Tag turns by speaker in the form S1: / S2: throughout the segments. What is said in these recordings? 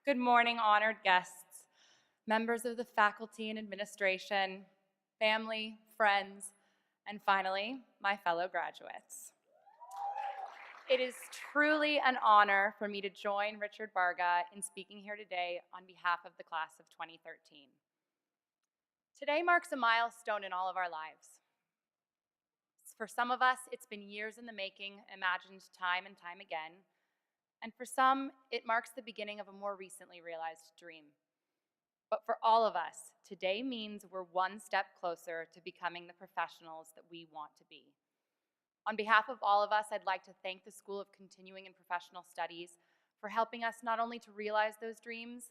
S1: Good morning, honored guests, members of the faculty and administration, family, friends, and finally, my fellow graduates. It is truly an honor for me to join Richard Barga in speaking here today on behalf of the class of 2013. Today marks a milestone in all of our lives. For some of us, it's been years in the making, imagined time and time again. And for some, it marks the beginning of a more recently realized dream. But for all of us, today means we're one step closer to becoming the professionals that we want to be. On behalf of all of us, I'd like to thank the School of Continuing and Professional Studies for helping us not only to realize those dreams,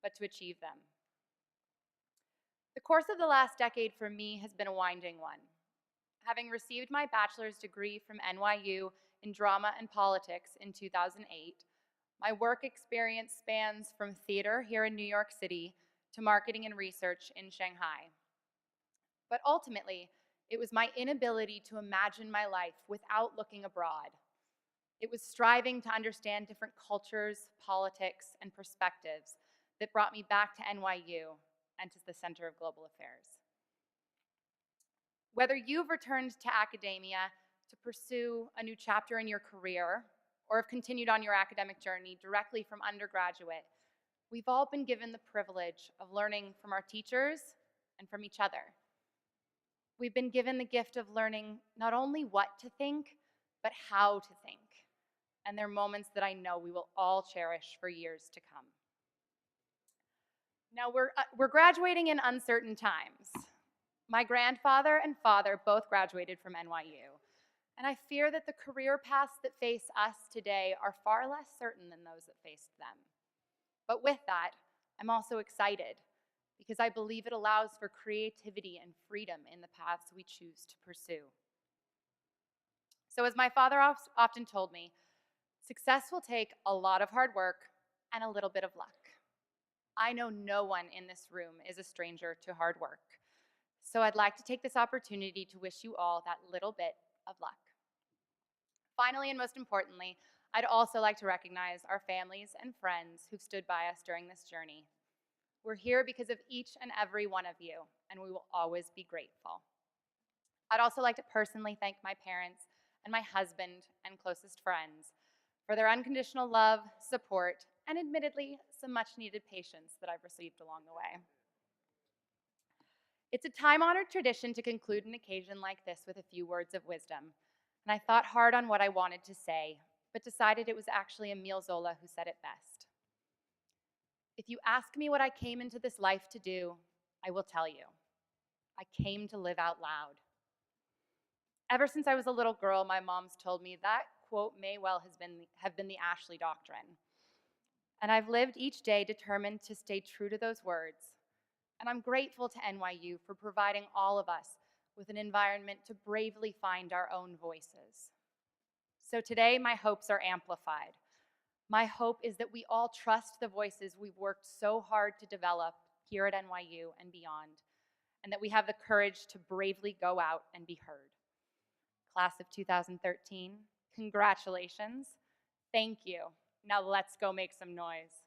S1: but to achieve them. The course of the last decade for me has been a winding one. Having received my bachelor's degree from NYU in drama and politics in 2008, my work experience spans from theater here in New York City to marketing and research in Shanghai. But ultimately, it was my inability to imagine my life without looking abroad. It was striving to understand different cultures, politics, and perspectives that brought me back to NYU and to the Center of Global Affairs. Whether you've returned to academia to pursue a new chapter in your career or have continued on your academic journey directly from undergraduate, we've all been given the privilege of learning from our teachers and from each other. We've been given the gift of learning not only what to think, but how to think. And they're moments that I know we will all cherish for years to come. Now, we're graduating in uncertain times. My grandfather and father both graduated from NYU, and I fear that the career paths that face us today are far less certain than those that faced them. But with that, I'm also excited because I believe it allows for creativity and freedom in the paths we choose to pursue. So as my father often told me, success will take a lot of hard work and a little bit of luck. I know no one in this room is a stranger to hard work. So I'd like to take this opportunity to wish you all that little bit of luck. Finally, and most importantly, I'd also like to recognize our families and friends who've stood by us during this journey. We're here because of each and every one of you, and we will always be grateful. I'd also like to personally thank my parents and my husband and closest friends for their unconditional love, support, and admittedly, some much-needed patience that I've received along the way. It's a time-honored tradition to conclude an occasion like this with a few words of wisdom, and I thought hard on what I wanted to say, but decided it was actually Emile Zola who said it best. If you ask me what I came into this life to do, I will tell you. I came to live out loud. Ever since I was a little girl, my mom's told me that quote may well have been the Ashley Doctrine. And I've lived each day determined to stay true to those words. And I'm grateful to NYU for providing all of us with an environment to bravely find our own voices. So today, my hopes are amplified. My hope is that we all trust the voices we've worked so hard to develop here at NYU and beyond, and that we have the courage to bravely go out and be heard. Class of 2013, congratulations. Thank you. Now let's go make some noise.